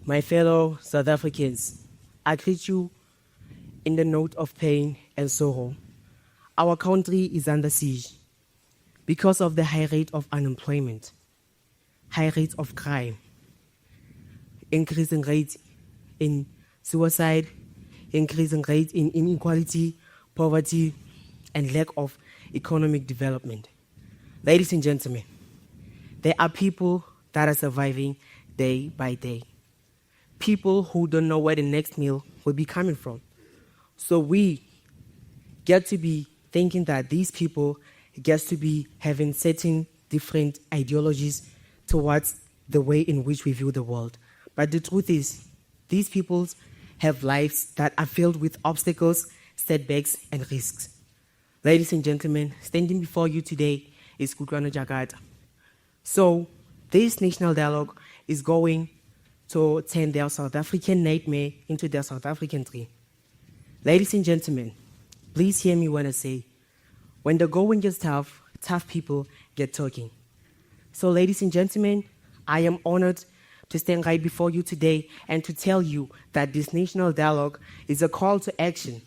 My fellow South Africans, I greet you in the note of pain and sorrow. Our country is under siege because of the high rate of unemployment, high rate of crime, increasing rate in suicide, increasing rate in inequality, poverty, and lack of economic development. Ladies and gentlemen, there are people that are surviving day by day. People who don't know where the next meal will be coming from. So we get to be thinking that these people get to be having certain different ideologies towards the way in which we view the world. But the truth is, these people have lives that are filled with obstacles, setbacks, and risks. Ladies and gentlemen, standing before you today is Kutlwano Jakarta. So this national dialogue is going to turn their South African nightmare into their South African dream. Ladies and gentlemen, please hear me when I say, when the going gets tough, tough people get talking. So ladies and gentlemen, I am honored to stand right before you today and to tell you that this national dialogue is a call to action,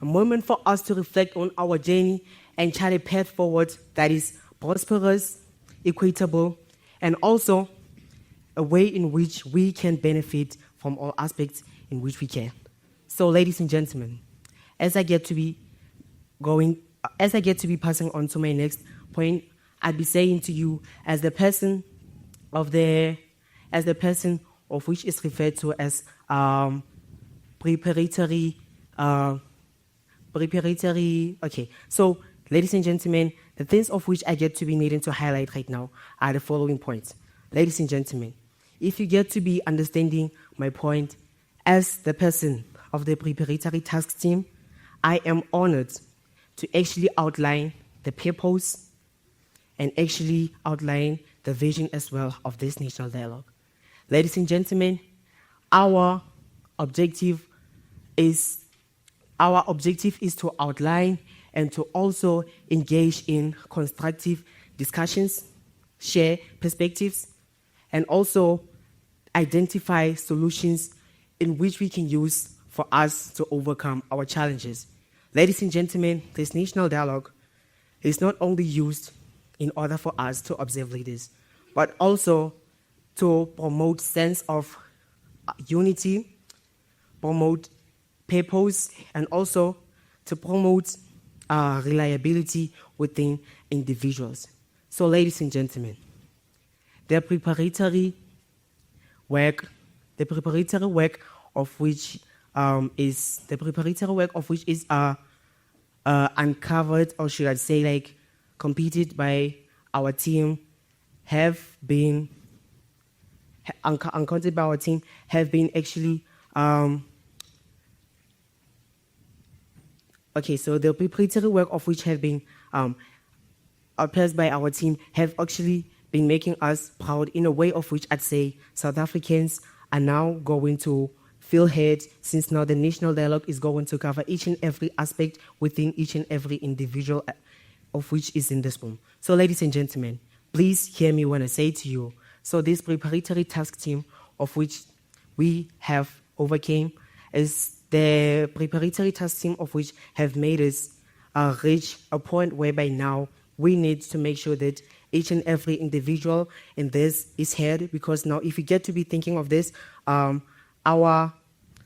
a moment for us to reflect on our journey and chart a path forward that is prosperous, equitable, and also a way in which we can benefit from all aspects in which we can. So, ladies and gentlemen, as I get to be passing on to my next point, I'd be saying to you, as the person of which is referred to as preparatory. Okay, so ladies and gentlemen, the things of which I get to be needing to highlight right now are the following points. Ladies and gentlemen, if you get to be understanding my point as the person of the preparatory task team, I am honored to actually outline the purpose and actually outline the vision as well of this national dialogue. Ladies and gentlemen, our objective is to outline and to also engage in constructive discussions, share perspectives, and also identify solutions in which we can use for us to overcome our challenges. Ladies and gentlemen, this national dialogue is not only used in order for us to observe leaders, but also to promote sense of unity, promote purpose, and also to promote reliability within individuals. So, ladies and gentlemen, the preparatory work of which is uncovered, or should I say, like, completed by our team, have been encountered by our team, have been actually okay. So the preparatory work of which have been outpassed by our team have actually been making us proud in a way of which I'd say South Africans are now going to feel heard, since now the national dialogue is going to cover each and every aspect within each and every individual of which is in this room. So, ladies and gentlemen, please hear me when I say to you, so this preparatory task team of which we have overcame is the preparatory task team of which have made us reach a point whereby now we need to make sure that each and every individual in this is heard, because now if you get to be thinking of this, our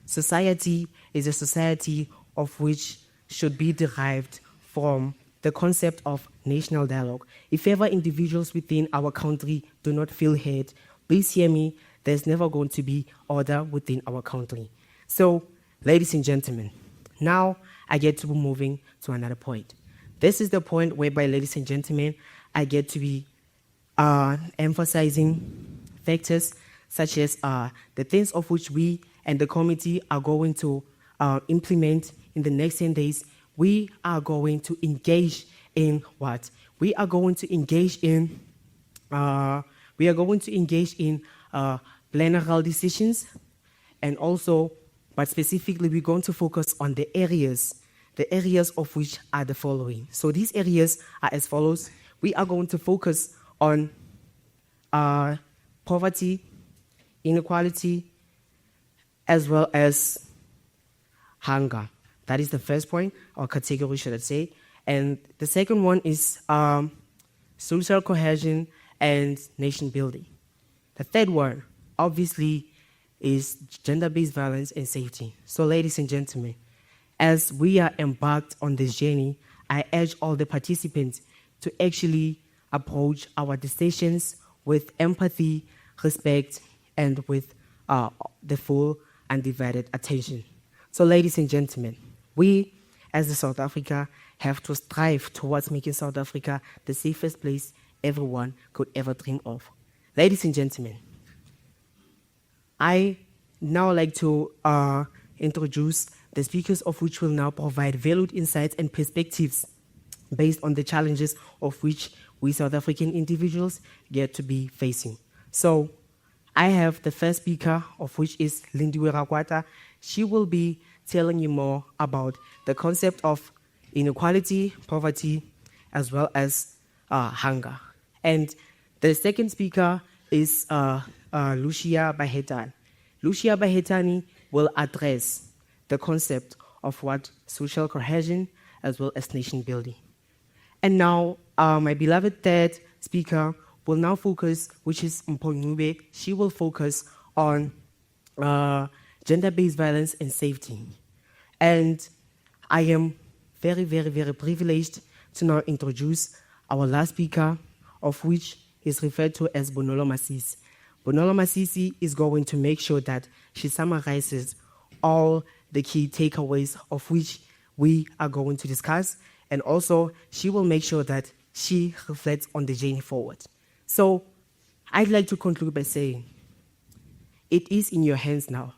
society is a society of which should be derived from the concept of national dialogue. If ever individuals within our country do not feel heard, please hear me, there's never going to be order within our country. So, ladies and gentlemen, now I get to be moving to another point. This is the point whereby, ladies and gentlemen, I get to be emphasizing factors such as the things of which we and the committee are going to implement in the next 10 days. We are going to engage in what? We are going to engage in plenary decisions, and also, but specifically, we're going to focus on the areas of which are the following. So these areas are as follows. we are going to focus on poverty, inequality, as well as hunger. That is the first point, or category, should I say. And the second one is social cohesion and nation building. The third one, obviously, is gender-based violence and safety. So, ladies and gentlemen, as we are embarked on this journey, I urge all the participants to actually approach our decisions with empathy, respect, and with the full undivided attention. So, ladies and gentlemen, we, as the South Africa, have to strive towards making South Africa the safest place everyone could ever dream of. Ladies and gentlemen, I now like to introduce the speakers, of which will now provide valued insights and perspectives based on the challenges of which we South African individuals get to be facing. So I have the first speaker, of which is Lindiwe Rakwata. She will be telling you more about the concept of inequality, poverty, as well as hunger. And the second speaker is Lucia Bahetani. Lucia Bahetani will address the concept of what social cohesion as well as nation building. And now, my beloved third speaker will now focus, which is Mpongube. She will focus on gender-based violence and safety. And I am very, very, very privileged to now introduce our last speaker, of which is referred to as Bonolo Masisi. Bonolo Masisi is going to make sure that she summarizes all the key takeaways of which we are going to discuss, and also she will make sure that she reflects on the journey forward. So I'd like to conclude by saying, it is in your hands now,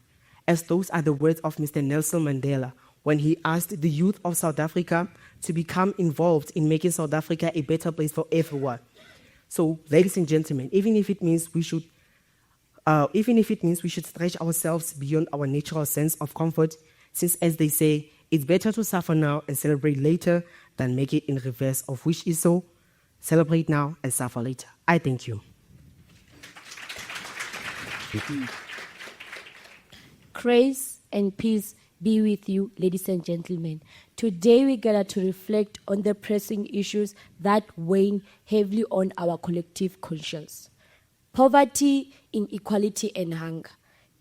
as those are the words of Mr. Nelson Mandela when he asked the youth of South Africa to become involved in making South Africa a better place for everyone. So, ladies and gentlemen, even if it means we should stretch ourselves beyond our natural sense of comfort, since, as they say, it's better to suffer now and celebrate later than make it in reverse, of which is so, celebrate now and suffer later. I thank you. Grace and peace be with you, ladies and gentlemen. Today we gather to reflect on the pressing issues that weigh heavily on our collective conscience. Poverty, inequality, and hunger.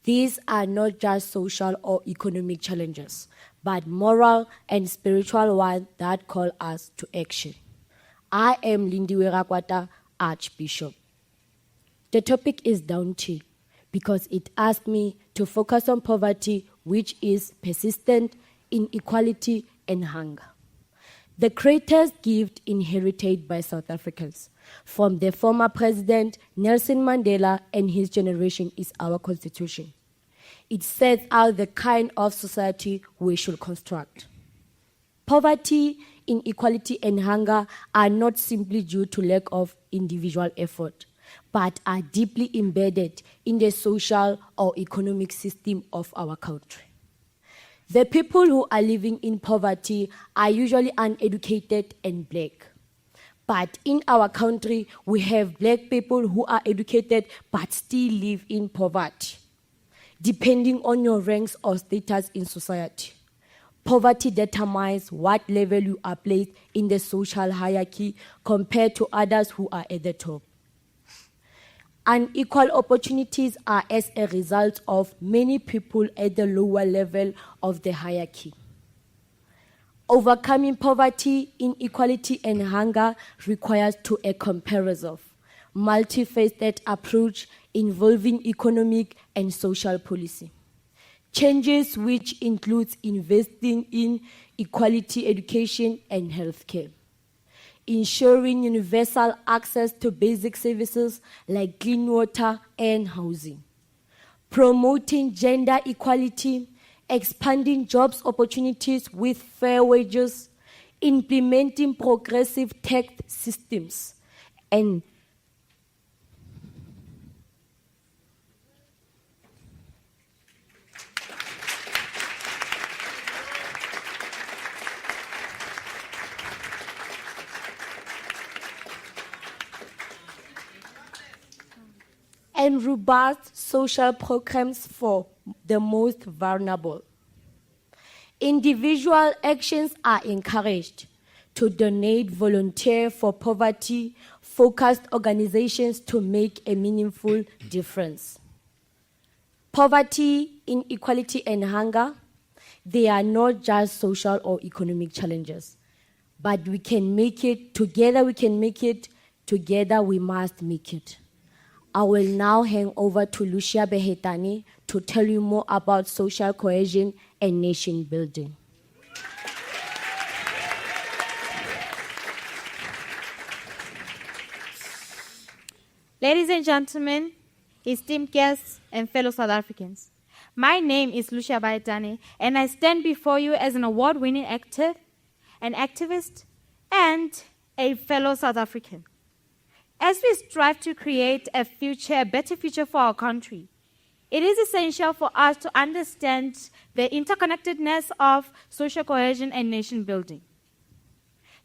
These are not just social or economic challenges, but moral and spiritual ones that call us to action. I am Lindiwe Rakwata, Archbishop. The topic is daunting because it asks me to focus on poverty, which is persistent, inequality, and hunger. The greatest gift inherited by South Africans from the former president Nelson Mandela and his generation is our constitution. It sets out the kind of society we should construct. Poverty, inequality, and hunger are not simply due to lack of individual effort, but are deeply embedded in the social or economic system of our country. The people who are living in poverty are usually uneducated and black. But in our country, we have black people who are educated but still live in poverty, depending on your ranks or status in society. Poverty determines what level you are placed in the social hierarchy compared to others who are at the top. Unequal opportunities are as a result of many people at the lower level of the hierarchy. Overcoming poverty, inequality, and hunger requires a comprehensive, multifaceted approach involving economic and social policy. Changes which includes investing in equality education and healthcare, ensuring universal access to basic services like clean water and housing, promoting gender equality, expanding jobs opportunities with fair wages, implementing progressive tax systems, and and robust social programs for the most vulnerable. Individual actions are encouraged to donate, volunteer for poverty-focused organizations to make a meaningful difference. Poverty, inequality, and hunger, they are not just social or economic challenges, but we can make it, together we can make it, together we must make it. I will now hand over to Lucia Behetane to tell you more about social cohesion and nation building. Ladies and gentlemen, esteemed guests and fellow South Africans, my name is Lucia Behetane, and I stand before you as an award-winning actor, an activist, and a fellow South African. As we strive to create a better future for our country, it is essential for us to understand the interconnectedness of social cohesion and nation building.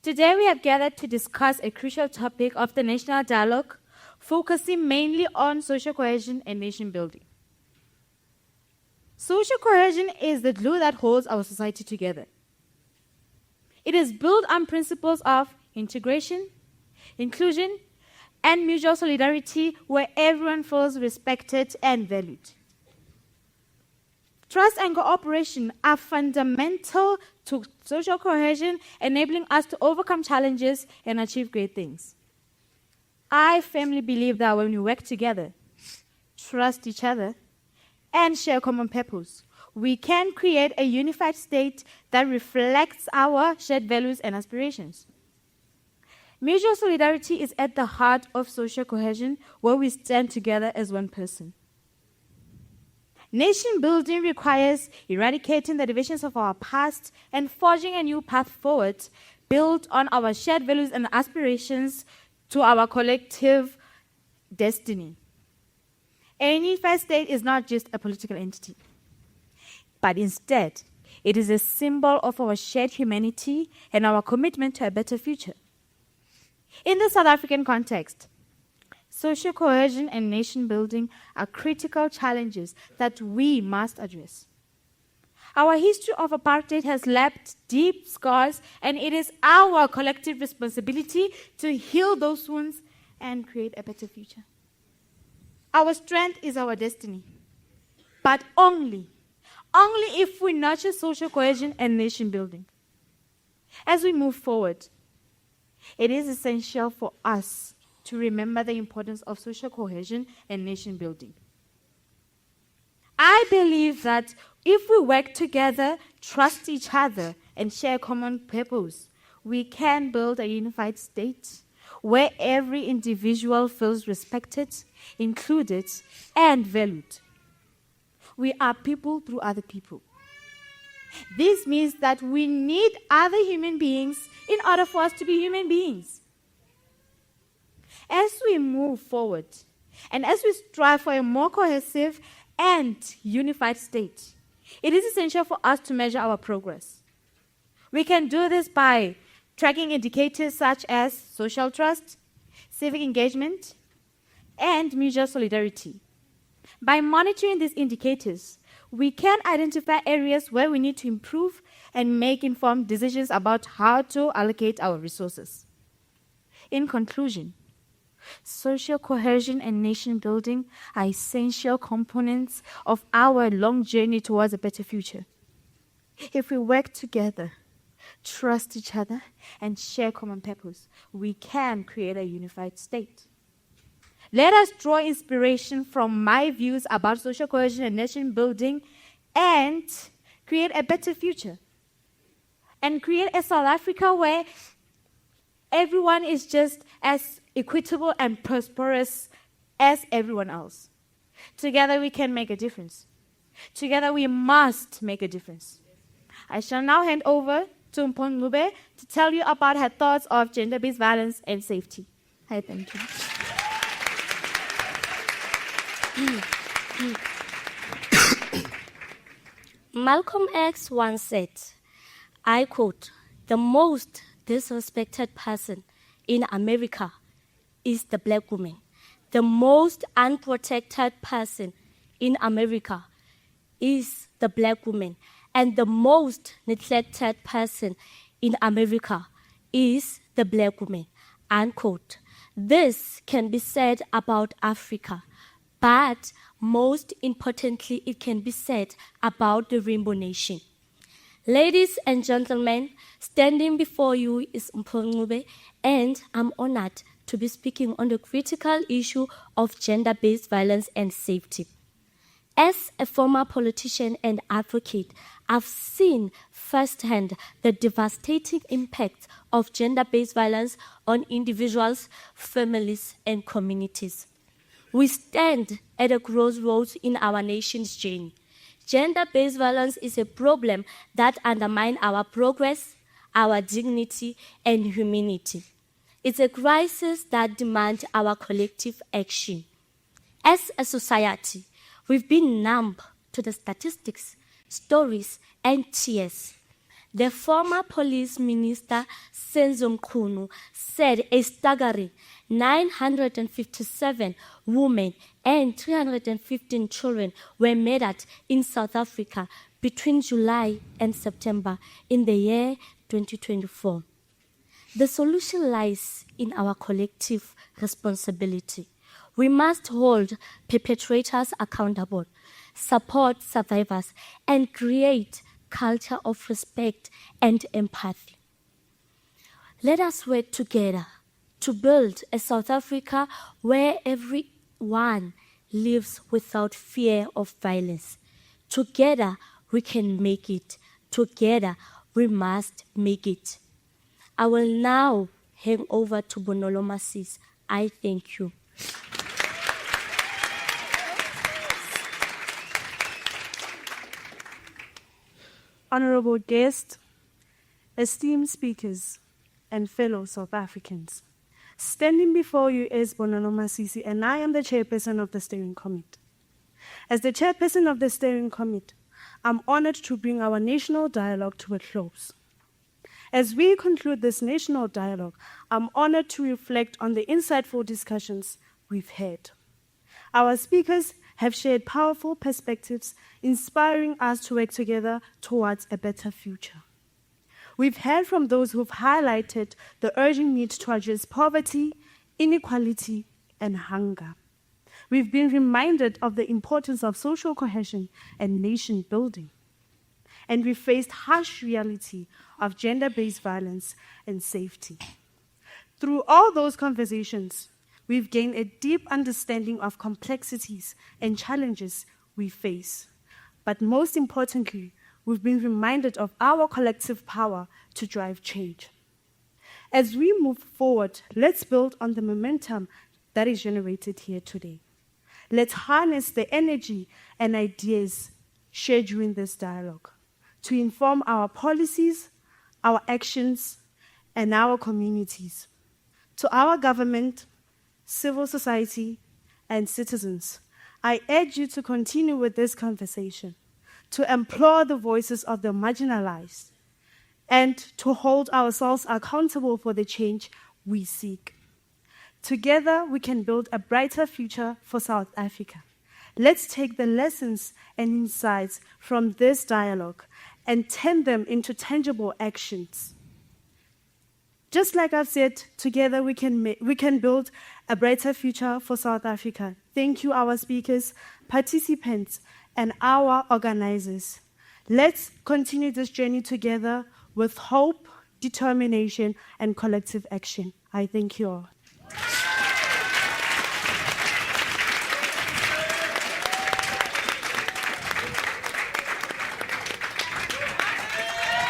Today we have gathered to discuss a crucial topic of the national dialogue, focusing mainly on social cohesion and nation building. Social cohesion is the glue that holds our society together. It is built on principles of integration, inclusion, and mutual solidarity where everyone feels respected and valued. Trust and cooperation are fundamental to social cohesion, enabling us to overcome challenges and achieve great things. I firmly believe that when we work together, trust each other, and share common purpose, we can create a unified state that reflects our shared values and aspirations. Mutual solidarity is at the heart of social cohesion, where we stand together as one person. Nation building requires eradicating the divisions of our past and forging a new path forward, built on our shared values and aspirations to our collective destiny. A unified state is not just a political entity, but instead, it is a symbol of our shared humanity and our commitment to a better future. In the South African context, social cohesion and nation building are critical challenges that we must address. Our history of apartheid has left deep scars, and it is our collective responsibility to heal those wounds and create a better future. Our strength is our destiny, but only if we nurture social cohesion and nation building. As we move forward, it is essential for us to remember the importance of social cohesion and nation building. I believe that if we work together, trust each other, and share common purpose, we can build a unified state where every individual feels respected, included, and valued. We are people through other people. This means that we need other human beings in order for us to be human beings. As we move forward, and as we strive for a more cohesive and unified state, it is essential for us to measure our progress. We can do this by tracking indicators such as social trust, civic engagement, and mutual solidarity. By monitoring these indicators, we can identify areas where we need to improve and make informed decisions about how to allocate our resources. In conclusion, social cohesion and nation building are essential components of our long journey towards a better future. If we work together, trust each other, and share common purpose, we can create a unified state. Let us draw inspiration from my views about social cohesion and nation building and create a better future. And create a South Africa where everyone is just as equitable and prosperous as everyone else. Together we can make a difference. Together we must make a difference. I shall now hand over to Mpho Ncube to tell you about her thoughts of gender-based violence and safety. I thank you. Malcolm X once said, I quote, "The most disrespected person in America is the black woman. the most unprotected person in America is the black woman, and the most neglected person in America is the black woman, unquote. This can be said about Africa, but most importantly, it can be said about the Rainbow Nation. Ladies and gentlemen, standing before you is Mpho Ncube, and I'm honored to be speaking on the critical issue of gender-based violence and safety. As a former politician and advocate, I've seen firsthand the devastating impact of gender-based violence on individuals, families, and communities. We stand at a crossroads in our nation's journey. Gender-based violence is a problem that undermines our progress, our dignity, and humanity. It's a crisis that demands our collective action. As a society, we've been numb to the statistics, stories, and tears. The former police minister, Senzo Mchunu, said a staggering 957 women and 315 children were murdered in South Africa between July and September in the year 2024. The solution lies in our collective responsibility. We must hold perpetrators accountable, support survivors, and create culture of respect and empathy. Let us work together to build a South Africa where everyone lives without fear of violence. Together, we can make it. Together, we must make it. I will now hand over to Bonolo Masisi. I thank you. Honorable guests, esteemed speakers, and fellow South Africans, standing before you is Bonolo Masisi, and I am the chairperson of the steering committee. As the chairperson of the steering committee, I'm honored to bring our national dialogue to a close. As we conclude this national dialogue, I'm honored to reflect on the insightful discussions we've had. Our speakers have shared powerful perspectives, inspiring us to work together towards a better future. We've heard from those who've highlighted the urgent need to address poverty, inequality, and hunger. We've been reminded of the importance of social cohesion and nation building. And we faced harsh reality of gender-based violence and safety. Through all those conversations, we've gained a deep understanding of complexities and challenges we face. But most importantly, we've been reminded of our collective power to drive change. As we move forward, let's build on the momentum that is generated here today. Let's harness the energy and ideas shared during this dialogue to inform our policies, our actions, and our communities. To our government, civil society, and citizens, I urge you to continue with this conversation, to implore the voices of the marginalized, and to hold ourselves accountable for the change we seek. Together, we can build a brighter future for South Africa. Let's take the lessons and insights from this dialogue and turn them into tangible actions. Just like I've said, together we can build a brighter future for South Africa. Thank you, our speakers, participants, and our organizers. Let's continue this journey together with hope, determination, and collective action. I thank you all.